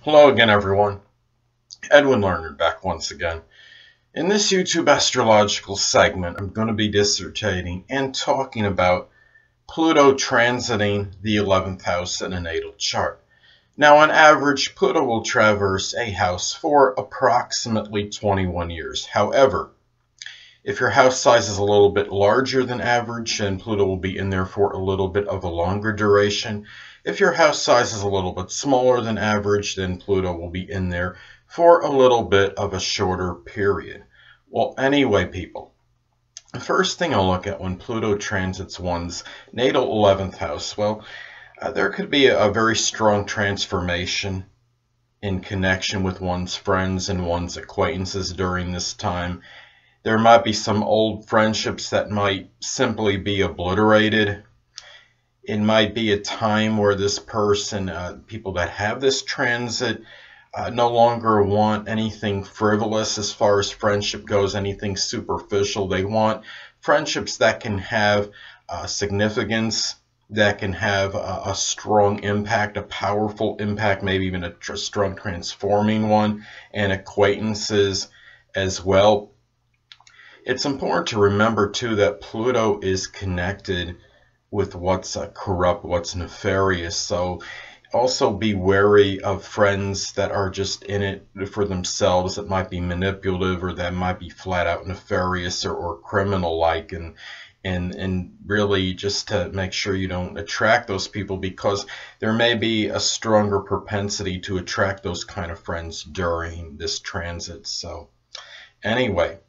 Hello again, everyone. Edwin Learnard back once again. In this YouTube astrological segment, I'm going to be dissertating and talking about Pluto transiting the 11th house in a natal chart. Now, on average, Pluto will traverse a house for approximately 21 years. However, if your house size is a little bit larger than average, then Pluto will be in there for a little bit of a longer duration. If your house size is a little bit smaller than average, then Pluto will be in there for a little bit of a shorter period. Well, anyway, people, the first thing I'll look at when Pluto transits one's natal 11th house, well, there could be a very strong transformation in connection with one's friends and one's acquaintances during this time. There might be some old friendships that might simply be obliterated. It might be a time where this person, people that have this transit, no longer want anything frivolous as far as friendship goes, anything superficial. They want friendships that can have significance, that can have a strong impact, a powerful impact, maybe even a strong transforming one, and acquaintances as well. It's important to remember, too, that Pluto is connected with what's corrupt, what's nefarious. So also be wary of friends that are just in it for themselves, that might be manipulative or that might be flat out nefarious or criminal-like. And really just to make sure you don't attract those people, because there may be a stronger propensity to attract those kind of friends during this transit. So anyway.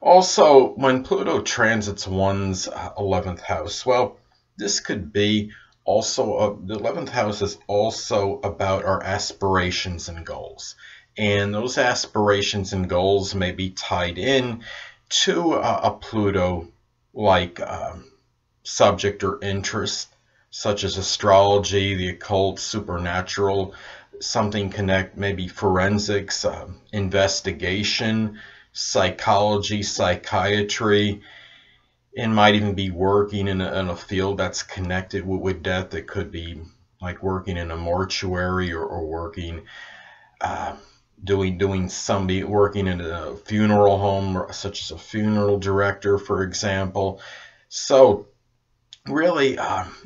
Also, when Pluto transits one's 11th house, well, this could be also, the 11th house is also about our aspirations and goals. And those aspirations and goals may be tied in to a Pluto-like subject or interest, such as astrology, the occult, supernatural, something connect, maybe forensics, investigation, psychology, psychiatry. It might even be working in a field that's connected with death. It could be like working in a mortuary or working, working in a funeral home, such as a funeral director, for example. So really,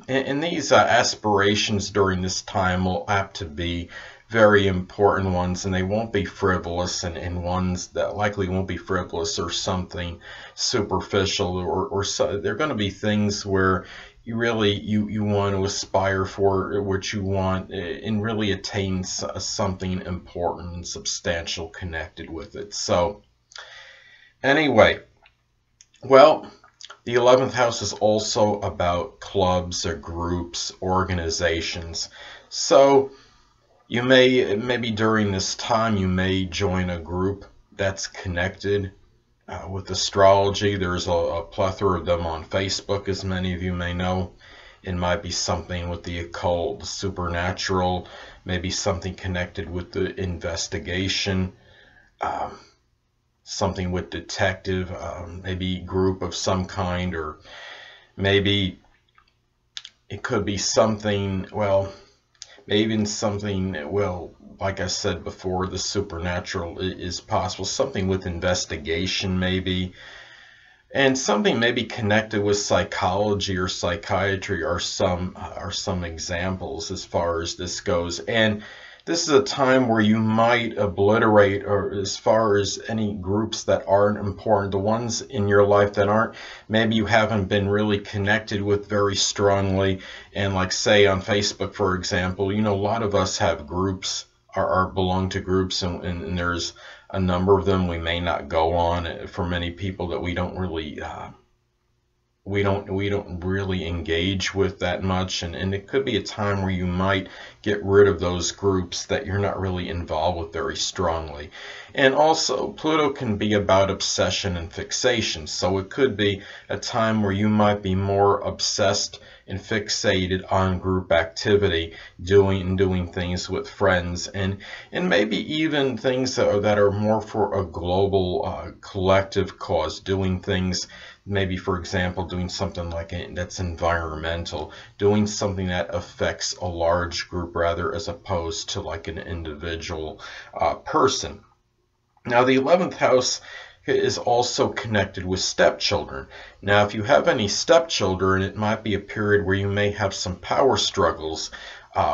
and these aspirations during this time will apt to be very important ones, and they won't be frivolous, and ones that likely won't be frivolous or something superficial, or so, they're going to be things where you really you want to aspire for what you want and really attain something important and substantial connected with it. So anyway, well, the 11th house is also about clubs or groups, organizations. So you maybe during this time, you may join a group that's connected with astrology. There's a plethora of them on Facebook, as many of you may know. It might be something with the occult, the supernatural, maybe something connected with the investigation, something with detective, maybe group of some kind, or maybe it could be something, well, maybe even something, well, like I said before, the supernatural is possible. Something with investigation, maybe. And something maybe connected with psychology or psychiatry are some examples as far as this goes. And this is a time where you might obliterate, or as far as any groups that aren't important, the ones in your life that aren't, maybe you haven't been really connected with very strongly. And like say on Facebook, for example, you know, a lot of us have groups, or belong to groups, and there's a number of them we may not go on, for many people that we don't really we don't really engage with that much, and it could be a time where you might get rid of those groups that you're not really involved with very strongly. And also, Pluto can be about obsession and fixation, so it could be a time where you might be more obsessed and fixated on group activity, doing things with friends, and maybe even things that are more for a global collective cause, doing things, maybe for example doing something like that's environmental, doing something that affects a large group rather as opposed to like an individual person. Now the 11th house is also connected with stepchildren. Now if you have any stepchildren, it might be a period where you may have some power struggles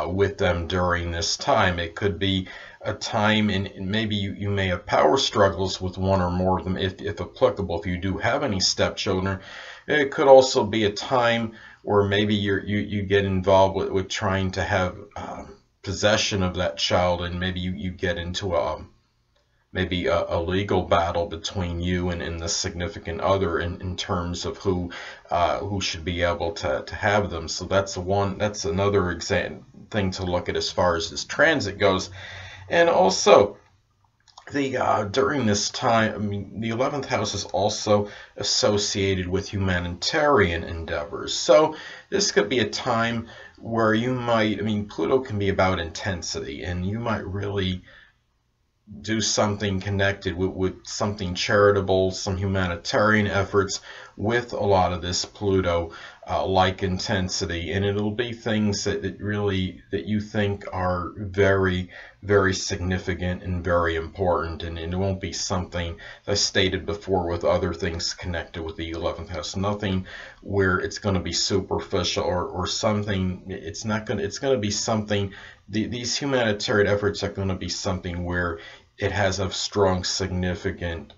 with them during this time. It could be a time, and maybe you may have power struggles with one or more of them if applicable. If you do have any stepchildren, it could also be a time where maybe you get involved with trying to have possession of that child, and maybe you get into maybe a legal battle between you and the significant other in terms of who should be able to have them. So that's another thing to look at as far as this transit goes. And also, during this time, I mean, the 11th house is also associated with humanitarian endeavors. So this could be a time where you might, I mean, Pluto can be about intensity, and you might really do something connected with something charitable, some humanitarian efforts with a lot of this Pluto like intensity, and it'll be things that you think are very, very significant and very important, and it won't be something, as I stated before, with other things connected with the 11th house, nothing where it's going to be superficial or something. It's going to be something, these humanitarian efforts are going to be something where it has a strong, significant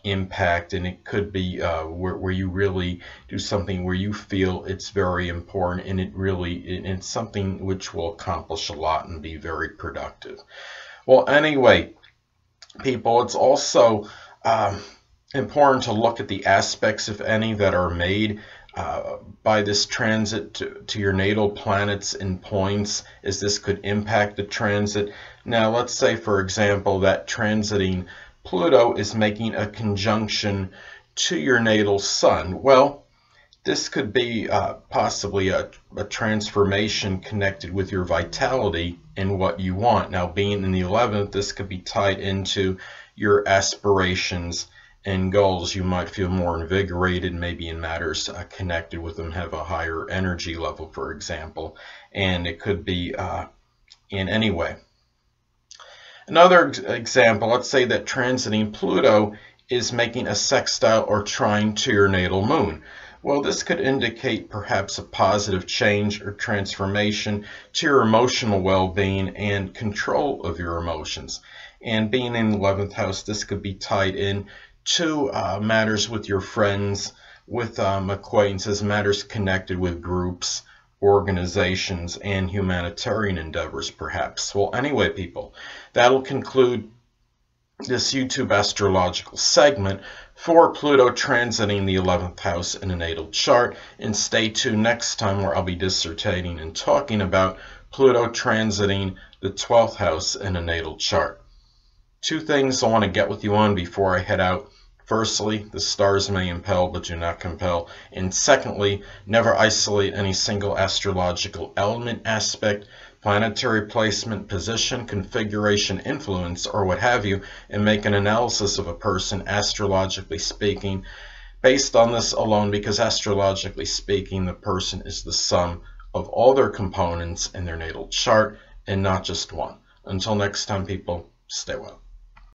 impact, and it could be where you really do something where you feel it's very important, and it's something which will accomplish a lot and be very productive. Well, anyway, people, it's also important to look at the aspects, if any, that are made by this transit to your natal planets and points, as this could impact the transit. Now, let's say, for example, that transiting Pluto is making a conjunction to your natal sun. Well, this could be possibly a transformation connected with your vitality and what you want. Now, being in the 11th, this could be tied into your aspirations and goals. You might feel more invigorated, maybe in matters connected with them, have a higher energy level, for example, and it could be in any way. Another example, let's say that transiting Pluto is making a sextile or trine to your natal moon. Well, this could indicate perhaps a positive change or transformation to your emotional well-being and control of your emotions. And being in the 11th house, this could be tied in to matters with your friends, with acquaintances, matters connected with groups, organizations, and humanitarian endeavors, perhaps. Well, anyway, people, that'll conclude this YouTube astrological segment for Pluto transiting the 11th house in a natal chart. And stay tuned next time, where I'll be dissertating and talking about Pluto transiting the 12th house in a natal chart. Two things I want to get with you on before I head out. Firstly, the stars may impel but do not compel. And secondly, never isolate any single astrological element, aspect, planetary placement, position, configuration, influence, or what have you, and make an analysis of a person, astrologically speaking, based on this alone, because astrologically speaking, the person is the sum of all their components in their natal chart and not just one. Until next time, people, stay well.